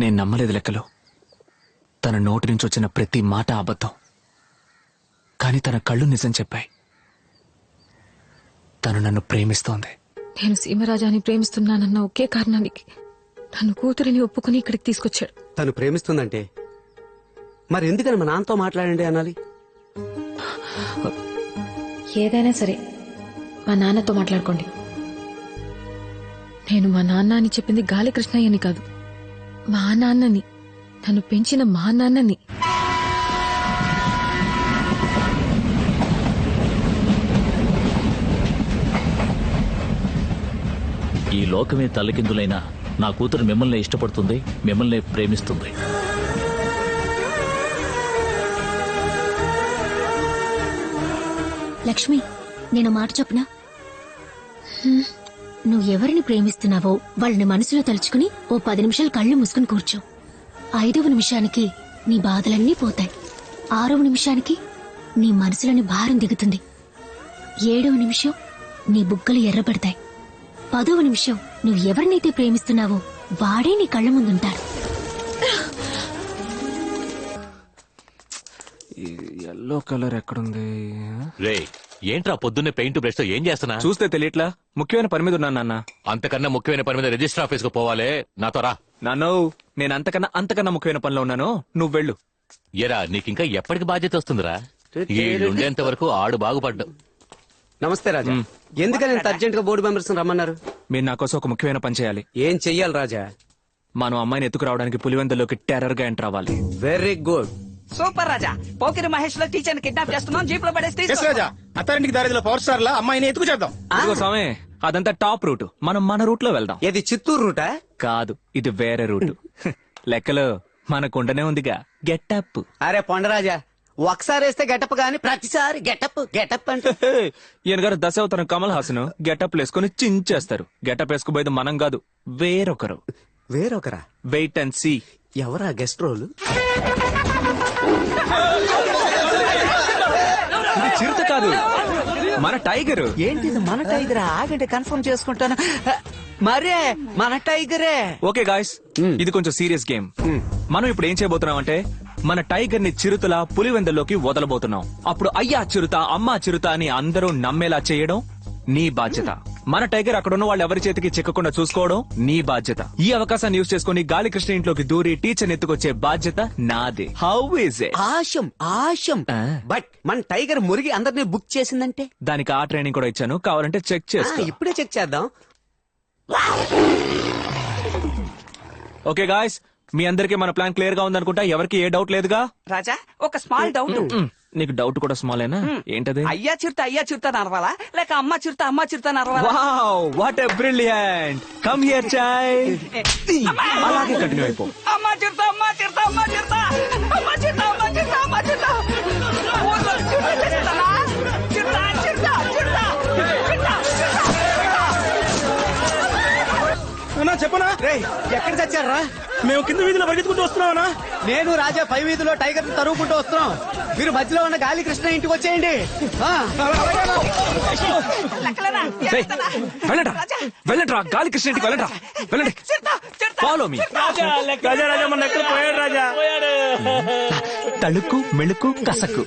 నేను నమ్మలేదు లెక్కలో. తన నోటి నుంచి వచ్చిన ప్రతి మాట అబద్ధం, కానీ తన కళ్ళు నిజం చెప్పాయి. తను నన్ను ప్రేమిస్తోంది. నేను సీమరాజాని ప్రేమిస్తున్నానన్న ఒకే కారణానికి నన్ను కూతురిని ఒప్పుకుని ఇక్కడికి తీసుకొచ్చాడు. తను ప్రేమిస్తుందంటే మరి ఎందుకని మా నాన్నతో మాట్లాడండి అనాలి? ఏదైనా సరే మా నాన్నతో మాట్లాడుకోండి. నేను మా నాన్న అని చెప్పింది గాలి కృష్ణయ్యని కాదు, మా నాన్నని, నన్ను పెంచిన మా నాన్నని. ఈ లోకమే తల్లకిందులైనా నా కూతురు మిమ్మల్ని ఇష్టపడుతుంది, మిమ్మల్ని ప్రేమిస్తుంది. లక్ష్మి, నేను మాట చెప్పనా? నువ్వు ఎవరిని ప్రేమిస్తున్నావో వాళ్ళని మనసులో తలుచుకుని ఓ 10 నిమిషాలు కళ్ళు మూసుకుని కూర్చో. 5వ నిమిషానికి నీ బాధలన్నీ పోతాయి. 6వ నిమిషానికి నీ మనసులోని భారం దిగుతుంది. 7వ నిమిషం నీ బుగ్గలు ఎర్రబడతాయి. 10వ నిమిషం నువ్వు ఎవరినైతే ప్రేమిస్తున్నావో వాడే నీ కళ్ళ ముందుంటారు. ఎల్లో కలర్ ఎక్కడుంది? రే, ఏంట్రా పొద్దున్నే పెయింట్ బ్రష్ తో ఏం చేస్తున్నా? చూస్తే తెలియట్లా, ముఖ్యమైన పని మీద ఉన్నాను నాన్న. అంతకన్నా ముఖ్యమైన పని మీద రిజిస్టర్ ఆఫీస్ కు పోవాలే, నాతో రా. నాన్నో, నేను అంతకన్నా ముఖ్యమైన పనిలో ఉన్నాను, నువ్వు వెళ్ళు. ఎరా, నీకింకా ఎప్పటికి బాధ్యత వస్తుందిరా? ఉండేంత వరకు ఆడు బాగుపడ్డావు. నమస్తే రాజా. ఎందుకని ఇంత అర్జెంట్ గా బోర్డు మెంబర్స్ రమ్మన్నారు? మీరు నా కోసం ఒక ముఖ్యమైన పని చేయాలి. ఏం చెయ్యాలి రాజా? మనం అమ్మాయిని ఎత్తుకురావడానికి పులివెందులోకి టెర్రర్ గా ఎంటర్ అవ్వాలి. Very good. సూపర్ రాజా. పోకిరి మహేష్ లో టీచర్ కిడ్నాప్ చేస్తున్నాం, జీప్ లో పడేసి రాజా. అత్తారింటికి దారిలో పవర్ స్టార్ లా అమ్మాయిని ఎత్తుకు చేద్దాం. ఇదిగో స్వామి, అదంతా టాప్ రూట్, మనం మన రూట్ లో వెళ్దాం. ఇది చిత్తూరు రూటా? కాదు, ఇది వేరే రూట్. లెక్కలో మనకుండనే ఉందిగా గెటప్. అరే పొండరాజా, ఒకసారి వేస్తే గెటప్ గాని ప్రతిసారి గెటప్ గెటప్ అంటే ఈయన గారు దశావతారం కమల్ హాసన్ గెటప్ వేసుకుని చించేస్తారు. గెటప్ వేసుకుపోయేది మనం కాదు, వేరొకరు. వేరొకరా? Wait and see. ఎవరా గెస్ట్ రోల్? ఇది చిరుత కాదు, మన టైగర్. ఏంటిది మన టైగర్? ఆగండి, కన్ఫర్మ్ చేసుకుంటాను. మరే మన టైగరే. ఓకే గాయ్స్, ఇది కొంచెం సీరియస్ గేమ్. మనం ఇప్పుడు ఏం చేయబోతున్నాం అంటే మన టైగర్ ని చిరుతల పులివెందుల్లోకి వదలబోతున్నాం. అప్పుడు అయ్యా చిరుత, అమ్మా చిరుత అని అందరూ నమ్మేలా చేయడం నీ బాధ్యత. మన టైగర్ అక్కడ ఉన్న వాళ్ళు ఎవరి చేతికి చిక్కకుండా చూసుకోవడం నీ బాధ్యత. ఈ అవకాశాన్ని యూజ్ చేసుకుని గాలి కృష్ణ ఇంట్లోకి దూరి టీచర్ ఎత్తుకొచ్చే బాధ్యత నాదే. How is it? Awesome awesome. But మన టైగర్ మురిగి అందరినీ బుక్ చేసిందంటే దానికి ఆ ట్రైనింగ్ కూడా ఇచ్చాను, కావాలంటే చెక్ చేసుకో. ఇప్పుడే చెక్ చేద్దాం. ఓకే గాయ్స్, మీ అందరికీ మన ప్లాన్ క్లియర్ గా ఉందనుకుంటా. ఎవరికి ఏ డౌట్ లేదుగా? రాజా, ఒక స్మాల్ డౌట్. నీకు డౌట్ కూడా స్మాలేనా? ఏంటది? అయ్యా చిరుత నరవాలా లేక అమ్మ చిరుత నరవాలా? Wow, what a brilliant. Come here child. అలాగే కంటిన్యూ అయిపో. అమ్మ చిరుత చెప్పనా? ఎక్కడ చచ్చారా? మేము కింద వీధిలో పరిగెత్తుకుంటూ వస్తున్నామన్నా. నేను రాజా పై వీధిలో టైగర్ తరువుకుంటూ వస్తున్నాం. మీరు మధ్యలో ఉన్న గాలి కృష్ణ ఇంటికి వచ్చేయండి. వెళ్ళండ్రా, గాలి కృష్ణ ఇంటికి వెళ్ళండ్రా, వెళ్ళండి. Follow me. తళుకు మెళుకు కసకు.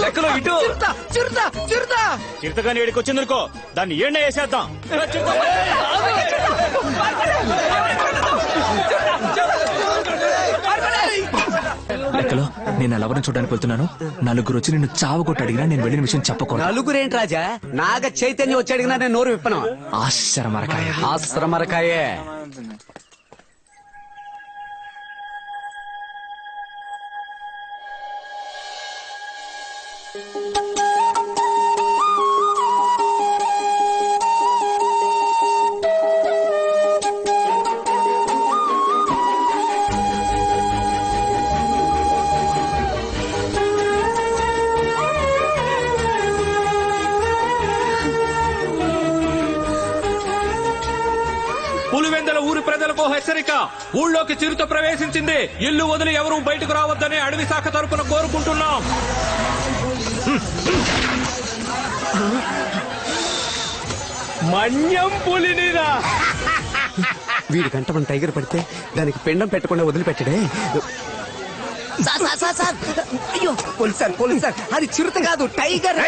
లెక్కలో ఇటు. చిరుతగాని ఏడికి వచ్చిందనుకో, దాన్ని ఏం వేసేద్దాం. లెక్కలో నేను ఎవరిని చూడడానికి వెళ్తున్నాను. నలుగురు వచ్చి నిన్ను చావకొట్టి అడిగినా నేను వెళ్ళిన విషయం చెప్పకూడదు. నలుగురేంటి రాజా? నాగ చైతన్యం వచ్చి అడిగినా నేను నోరు విప్పను. ఆశ్రమరకాయే. పులివెందుల ఊరి ప్రజలకు హెచ్చరిక. ఊళ్ళోకి చిరుత ప్రవేశించింది. ఇల్లు వదిలి ఎవరూ బయటకు రావద్దని అడవి శాఖ తరపున కోరుకుంటున్నాం. మన్యం పులినిరా. వీడి గంట మన టైగర్ పడితే దానికి పిండం పెట్టకుండా వదిలిపెట్టడే. సార్ సార్ సార్ సార్ అయ్యో పోలీస్ సార్ అది చిరుత కాదు టైగర్.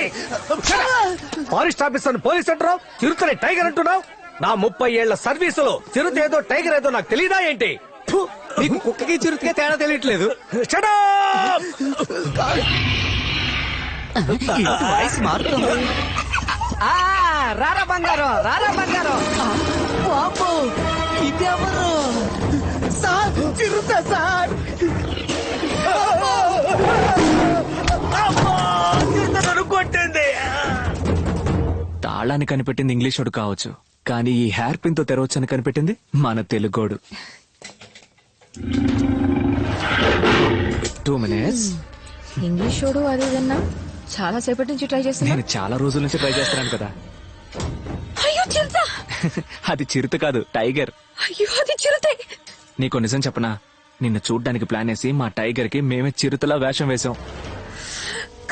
ఫారెస్ట్ ఆఫీసర్ పోలీస్ అంటున్నావు, చిరుతని టైగర్ అంటున్నావు. నా 30 ఏళ్ల సర్వీసులో చిరుత ఏదో టైగర్ ఏదో నాకు తెలీదా ఏంటి? ఫు, నీకు కుక్కకి చిరుతకే తేడా తెలియట్లేదు. Shut up! వాయిస్ మారుతుంది. రారా బంగారం, రారా బంగారం. బాబు ఇదెవరు? సార్ చిరుత సార్. కొట్టింది. తాళాన్ని కనిపెట్టింది ఇంగ్లీష్ వాడు కావచ్చు, కానీ ఈ హెయిర్ పిన్ తో తెరవచ్చు అని కనిపెట్టింది మన తెలుగోడు. 2 minutes. ఇంగ్లీష్ వాడు అది ఇదన్నా చాలా సేపటి నుంచి ట్రై చేస్తున్నా. నేను చాలా రోజుల నుంచి ట్రై చేస్తున్నాను కదా. అయ్యో చిరుత. అది చిరుత కాదు టైగర్. అయ్యో అది చిరుతే. నీకు నిజం చెప్పనా, నిన్ను చూడ్డానికి ప్లాన్ వేసి మా టైగర్ కి మేమే చిరుతలా వేషం వేశాం.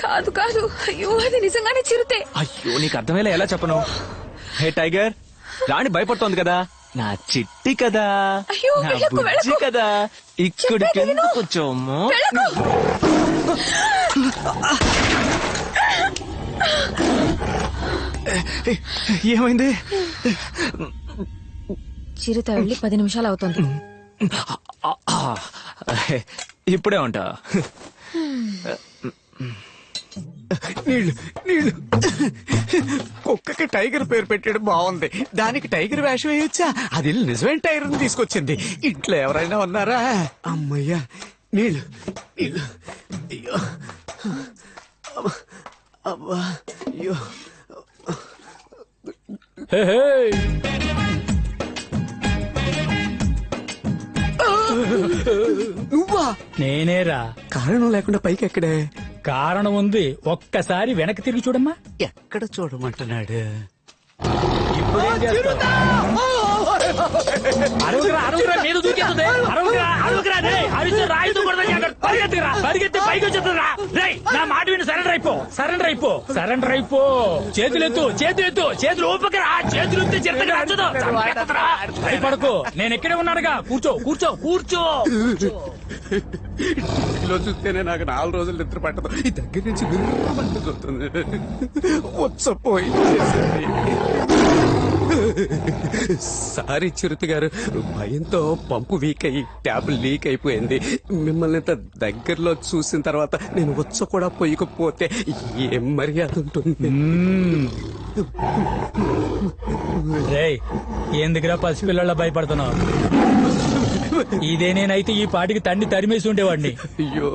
కాదు కాదు, అయ్యో అది నిజంగానే చిరుతే. అయ్యో నీకు అర్థమయ్యేలా ఎలా చెప్పను? హే టైగర్, రాణి భయపడుతోంది కదా, నా చిట్టి కదా, అయ్యో, నా వెళ్ళకు, బుజ్జి వెళ్ళకు. కదా, ఇక్కడికి చెప్పేది విను. కూర్చోము. వెళ్ళకు. ఏమైంది? చిరుత వెళ్ళి 10 నిమిషాలు అవుతుంది. ఇప్పుడే ఉంటా. నీళ్ళు నీళ్ళు. కుక్కకి టైగర్ పేరు పెట్టడం బాగుంది, దానికి టైగర్ వేషం వేయొచ్చా? అది నిజమైన టైగర్ తీసుకొచ్చింది. ఇంట్లో ఎవరైనా ఉన్నారా? అమ్మయ్యా నీళ్ళు నీళ్ళు. అయ్యో అబ్బా అయ్యో. నువ్వా? నేనేరా. కారణం లేకుండా పైకి ఎక్కడే? కారణం ఉంది, ఒక్కసారి వెనక్కి తిరిగి చూడమ్మా. ఎక్కడ చూడమంటున్నాడు? ఇప్పుడేం చేస్తావు? అరవకురా, అరవకురా, మీద దూకేస్తుంది. అరవకురా, అరవకురా, రేయ్, అరిస్తే రాయితో కొడతా, జాగ్రత్త. పరిగెత్తురా, పరిగెత్తి పైకి వచ్చేస్తుందిరా. రేయ్, నా మాట విని సరెండర్ అయిపో, సరెండర్ అయిపో, సరెండర్ అయిపో. చేతులెత్తు, చేతులెత్తు, చేతులు ఊపకరా, చేతులు ఎత్తి చిరతగా నచ్చదు. భయపడకు, నేను ఇక్కడే ఉన్నానుగా. కూర్చో, కూర్చో, కూర్చో. ఇలా చూస్తేనే నాకు 4 రోజులు నిద్ర పట్టదు. ఈ దగ్గర నుంచి చూస్తుంది. వచ్చపోయి సారీ చిరుత గారు, భయంతో పంపు వీక్ అయ్యి ట్యాబ్ లీక్ అయిపోయింది. మిమ్మల్ని ఇంత దగ్గరలో చూసిన తర్వాత నేను వచ్చ కూడా పోయకపోతే ఏం మర్యాద ఉంటుంది? రేయ్, ఎందుకురా పసిపిల్లల భయపడుతున్నావు? ఇదే నేనైతే ఈ పాటికి తండ్రి తరిమేసి ఉండేవాడిని. అయ్యో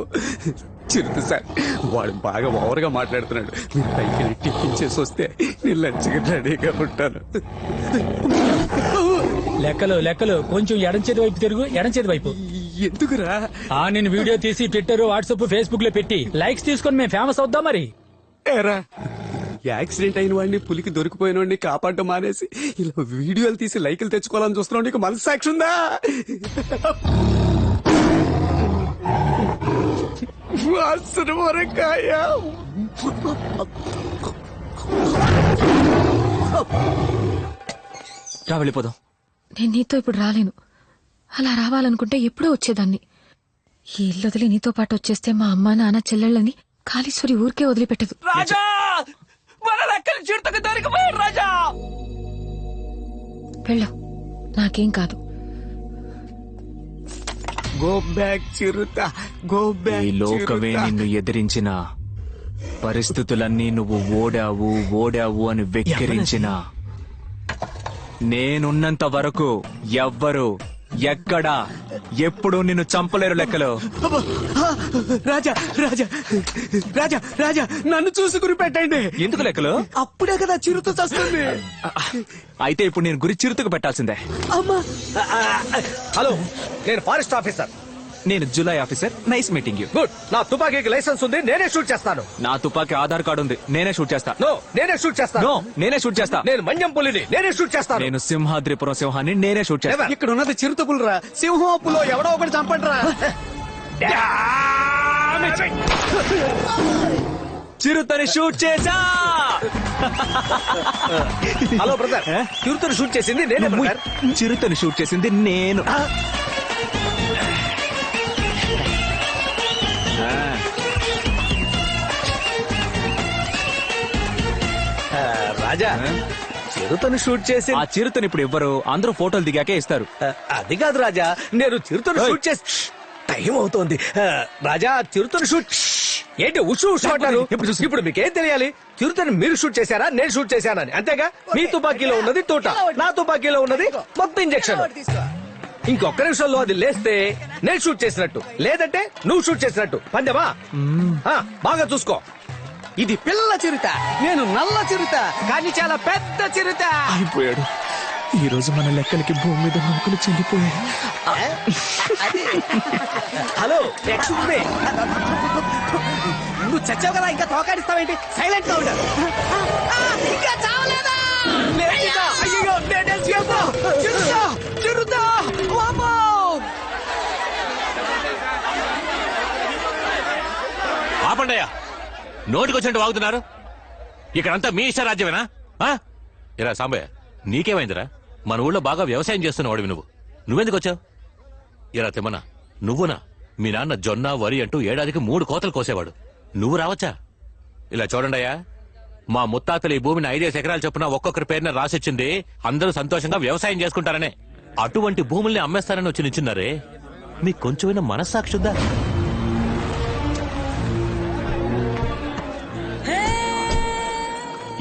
చిరుత సార్, వాడు బాగా ఓవర్గా మాట్లాడుతున్నాడు. మీరు పైకి వెళ్ళి టిఫిన్ చేసి వస్తే నేను లంచ్కి రెడీగా ఉంటాను. లెక్కలు లెక్కలు, కొంచెం ఎడం చేతి వైపు తిరుగు, ఎడం చేతి వైపు. ఎందుకురా? నేను వీడియో తీసి ట్విట్టర్, వాట్సాప్, ఫేస్బుక్ లో పెట్టి లైక్స్ తీసుకొని మేము ఫేమస్ అవుద్దాం మరి. ఏరా, యాక్సిడెంట్ అయిన వాడిని, పులికి దొరికిపోయిన వాడిని కాపాడడం మానేసి ఇలా వీడియోలు తీసి లైకులు తెచ్చుకోవాలని చూస్తున్నావు. నీకు మనసు సాక్షి ఉందా? వాసన వరకాయ. రా వెళ్ళిపోదాం. నేను నీతో ఇప్పుడు రాలేను. అలా రావాలనుకుంటే ఎప్పుడో వచ్చేదాన్ని. ఈ ఇల్లు వదిలి నీతో పాటు వచ్చేస్తే మా అమ్మ, నాన్న, చెల్లెళ్ళని కాళీశ్వరి ఊరికే వదిలిపెట్టదు. రాజా, మన లెక్కలు చిరుతకు దొరికిపోయాడు రాజా. వెళ్ళు, నాకేం కాదు. గో బ్యాక్ చిరుత, గో బ్యాక్. ఈ లోకమే నిన్ను ఎదిరించిన, పరిస్థితులన్నీ నువ్వు ఓడావు ఓడావు అని వెక్కిరించిన, నేనున్నంత వరకు ఎవ్వరు ఎక్కడ ఎప్పుడు నిన్ను చంపలేరు లెక్కలో. రాజా రాజా రాజా రాజా, నన్ను చూసి గురి పెట్టండి. ఎందుకు లెక్కలు? అప్పుడే కదా చిరుత చస్తుంది. అయితే ఇప్పుడు నేను గురి చిరుతకు పెట్టాల్సిందే. అమ్మా, హలో, నేను ఫారెస్ట్ ఆఫీసర్. నేను July officer. Nice meeting you. Good. నా తుపాకీకి లైసెన్స్ ఉంది, నేనే షూట్ చేస్తాను. నా తుపాకీ ఆధార్ కార్డు ఉంది, నేనే షూట్ చేస్తా. నో, నేనే షూట్ చేస్తాను. నో, నేనే షూట్ చేస్తా. నేను మన్యం పులిని, నేనే షూట్ చేస్తాను. నేను సింహాద్రిపురం సింహాన్ని, నేనే షూట్ చేస్తా. ఇక్కడ ఉన్నది చిరుత పులిరా. సింహం పులో ఎవడో ఒకటి చంపండి రా. చిరుతని షూట్ చేశా. హలో బ్రదర్, చిరుతను షూట్ చేసింది నేనే బ్రదర్. చిరుతని షూట్ చేసింది నేను. రాజా, చిరుతను షూట్ చేసి ఆ చిరుతని ఇప్పుడు ఇవ్వరు, అందరూ ఫోటోలు దిగాకే ఇస్తారు. అది కాదు రాజా, నేను చిరుతను షూట్ చేసి టైం అవుతోంది. రాజా, చిరుతను షూట్ ఏంటి ఉషు ఉషు అంటారు? ఇప్పుడు మీకేం తెలియాలి? చిరుతను మీరు షూట్ చేశారా, నేను షూట్ చేశానని? అంతేగా? మీ తుపాకీలో ఉన్నది తోట, నా తుపాకీలో ఉన్నది మొత్తం ఇంజెక్షన్. ఇంకొక నిమిషంలో అది లేస్తే నేను షూట్ చేసినట్టు, లేదంటే నువ్వు షూట్ చేసినట్టు. పందెమా? బాగా చూసుకో. ఇది పిల్ల చిరుత, నేను నల్ల చిరుత, కానీ చాలా పెద్ద చిరుత. అయిపోయాడు. ఈ రోజు మన లెక్కలకి భూమి మీద నౌకలు చెల్లిపోయాయి. Hello, excuse me. నువ్వు చచ్చావు కదా, ఇంకా తోకాడిస్తావేంటి? సైలెంట్ గా ఉండు. ఇంకా చావలేదా? అయ్యో, నేనే చిరుత, చిరుత, చిరుత. వామ్మో! ఆపండయ్యా, నోటికొచ్చినట్టు వాగుతున్నారు. ఇక్కడంతా మీ ఇష్ట రాజ్యమేనా? ఇరా సాంబయ్య, నీకేమైందిరా? మన ఊళ్ళో బాగా వ్యవసాయం చేస్తున్నవాడివి నువ్వెందుకు వచ్చావు? ఇరా తిమ్మనా, నువ్వునా? మీ నాన్న జొన్న వరి అంటూ ఏడాదికి 3 కోతలు కోసేవాడు, నువ్వు రావచ్చా? ఇలా చూడండియా, మా ముత్తాతలు ఈ భూమిని 5 ఎకరాలు చొప్పున ఒక్కొక్కరి పేరున రాసిచ్చింది అందరూ సంతోషంగా వ్యవసాయం చేసుకుంటారనే. అటువంటి భూముల్ని అమ్మేస్తారని వచ్చి నిల్చున్నారే, మీకు కొంచెమైనా మనస్సాక్షుద్దా?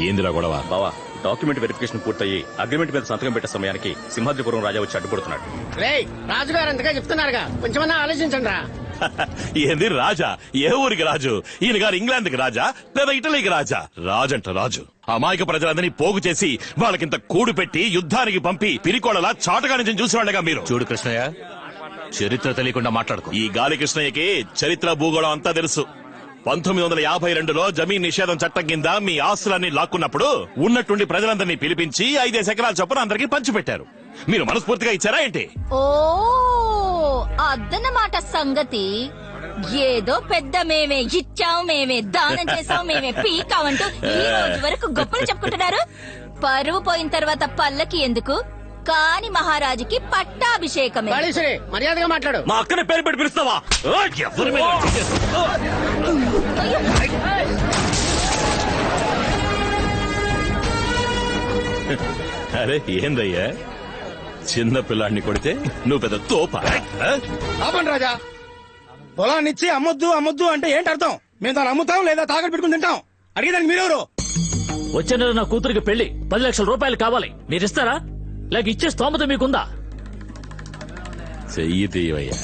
ఏందిరా గొడవ? బావా, డాక్యుమెంట్ వెరిఫికేషన్ పూర్తయి అగ్రిమెంట్ మీద సంతకం పెట్టే సమయానికి సింహాద్రిపురం రాజా వచ్చి అడ్డుపడుతున్నాడు. రాజుగారు అంతగా చెప్తున్నారుగా, కొంచెమన్నా ఆలోచించండి రా. ఏంది రాజా? ఏ ఊరికి రాజు? ఈయన గారు ఇంగ్లాండ్ కి రాజా లేదా ఇటలీకి రాజా? రాజంట రాజు అమాయక ప్రజలందరినీ పోగు చేసి వాళ్ళకింత కూడు పెట్టి యుద్ధానికి పంపి పిరికోళలా చాటగా నుంచి చూసేవాళ్ళగా మీరు. చూడు కృష్ణయ్య, చరిత్ర తెలియకుండా మాట్లాడుకో. ఈ గాలి కృష్ణయ్యకి చరిత్ర భూగోళం అంతా తెలుసు. 1952లో జమీన్ నిషేధం చట్టం కింద మీ ఆస్తులన్నీ లాక్కున్నప్పుడు ఉన్నట్టుండి ప్రజలందరినీ పిలిపించి 5 ఎకరాల చొప్పున అందరికీ పంచిపెట్టారు. మీరు మనస్ఫూర్తిగా ఇచ్చారా ఏంటి? ఓ అద్దన్నమాట సంగతి. ఏదో పెద్ద మేమే ఇచ్చాం, మేమే దానం చేసాం, మేమే పీకామంటూ ఈ రోజు వరకు గొప్పలు చెప్పుకుంటున్నారు. పరువు పోయిన తర్వాత పల్లకి ఎందుకు? కాని మహారాజుకి పట్టాభిషేకమే. మర్యాదగా మాట్లాడు. మా అక్కని పేరు పెట్టి పిలుస్తావా? ఎవరి మీద అరే ఏందయ్యా, చిన్న పిల్లాడిని కొడితే నువ్వు పెద్ద తోప. ఆపండి రాజా, పొలాన్నిచ్చి అమ్మొద్దు అమ్మొద్దు అంటే ఏంటి అర్థం? మేము దాన్ని అమ్ముతాం లేదా తాకట్టు పెట్టుకుని తింటాం. అడిగేదానికి మీరెవరు? వచ్చే నెల నా కూతురికి పెళ్లి 10 లక్షల రూపాయలు కావాలి, మీరిస్తారా? లేక ఇచ్చే స్తోమత మీకుందా? చెయ్యి తీయవయ్యా.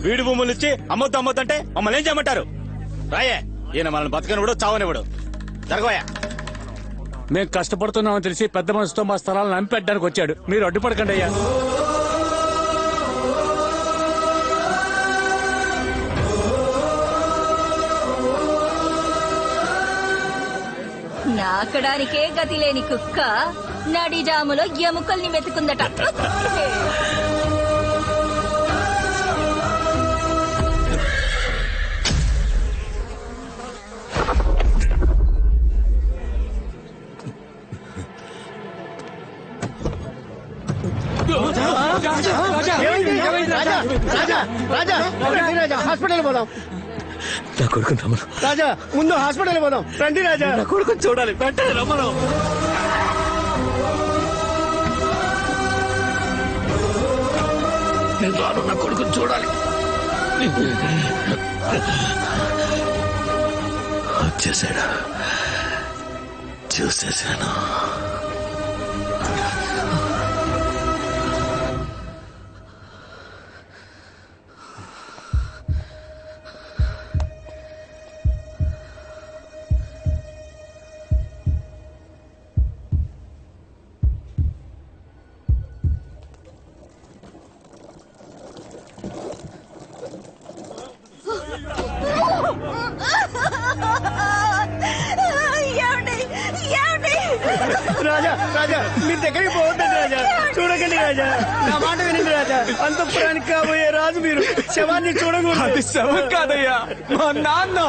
వీడి భూములు ఇచ్చి అమ్మొద్దు అమ్మొద్దంటే మమ్మల్ని ఏం చేయమంటారు? రాయే, ఈయన మనల్ని బతకనివ్వడు, చావనివ్వడు. జరగవయ్యా. మేము కష్టపడుతున్నామని తెలిసి పెద్ద మనసుతో మా స్థలాలను అమ్మిపెట్టడానికి వచ్చాడు. మీరు అడ్డుపడకండి అయ్యా. నాకడానికే గతి లేని కుక్క నడిజాములో ఎముకల్ని వెతుకుందట. హాస్పిటల్ పోదాం. నా కొడుకుని రమ్మను. రాజా, ముందు హాస్పిటల్ పోదాం. రండి రాజా. నా కొడుకుని చూడాలి, వెంటనే రమ్మను. నేను రాను, నా కొడుకుని చూడాలి. వచ్చేసాడు, చూసేసాను. రాజా, రాజా, మీ దగ్గరికి పోవద్దండి రాజా. చూడకండి రాజా, నా మాట వినండి రాజా. అంతఃపురానికి కాబోయే రాజు మీరు. శవాన్ని చూడకూడదు. అది శవం కాదయ్యా, మా నాన్న.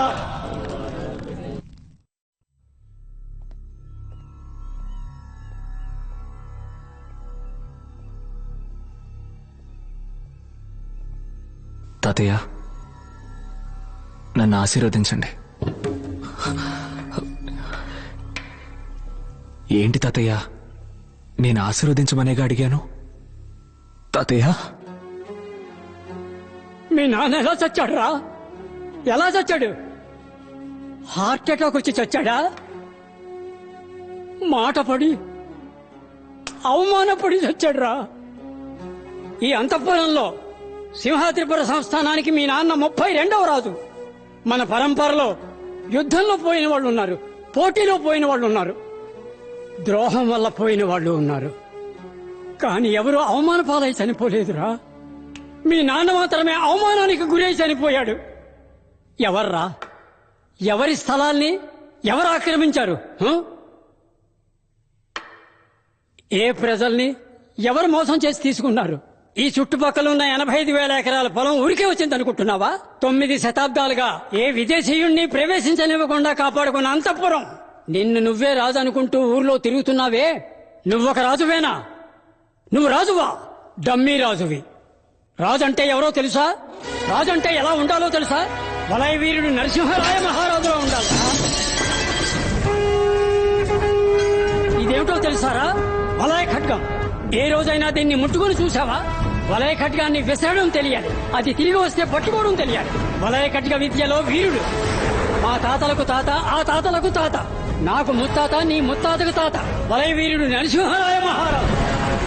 తాతయ్య నన్ను ఆశీర్వదించండి. ఏంటి తాతయ్య, నేను ఆశీర్వదించమనేగా అడిగాను. తాతయ్య మీ నాన్న ఎలా చచ్చాడు రా? ఎలా చచ్చాడు? హార్ట్ అటాక్ వచ్చి చచ్చాడా? మాట పడి అవమానపడి చచ్చాడు రా. ఈ అంతఃపురంలో సింహాద్రిపుర సంస్థానానికి మీ నాన్న 32వ రాజు. మన పరంపరలో యుద్ధంలో పోయిన వాళ్ళు ఉన్నారు, పోటీలో పోయిన వాళ్ళు ఉన్నారు, ద్రోహం వల్ల పోయిన వాళ్ళు ఉన్నారు. కానీ ఎవరు అవమాన పాలై చనిపోలేదురా. మీ నాన్న మాత్రమే అవమానానికి గురై చనిపోయాడు. ఎవర్రా? ఎవరి స్థలాల్ని ఎవరు ఆక్రమించారు? ఏ ప్రజల్ని ఎవరు మోసం చేసి తీసుకున్నారు? ఈ చుట్టుపక్కల ఉన్న 85,000 ఎకరాల పొలం ఊరికే వచ్చింది అనుకుంటున్నావా? 9 శతాబ్దాలుగా ఏ విదేశీయుణ్ణి ప్రవేశించనివ్వకుండా కాపాడుకున్న అంతఃపురం. నిన్ను నువ్వే రాజు అనుకుంటూ ఊర్లో తిరుగుతున్నావే, నువ్వొక రాజువేనా? నువ్వు రాజువా? డమ్మీ రాజువి. రాజంటే ఎవరో తెలుసా? రాజంటే ఎలా ఉండాలో తెలుసా? వలయ వీరుడు నరసింహరాయ మహారాజులో ఉండాలి. ఇదేమిటో తెలుసారా? వలయ ఖడ్గం. ఏ రోజైనా దీన్ని ముట్టుకుని చూసావా? వలయ ఖడ్గాన్ని విసరడం తెలియాలి, అది తిరిగి వస్తే పట్టుకోవడం తెలియాలి. వలయ ఖడ్గ విద్యలో వీరుడు. మా తాతలకు తాత, ఆ తాతలకు తాత, నాకు ముత్తాత, నీ ముత్తాతకు తాత. వలయ వీరుడు నరసింహరాయ మహారాజు.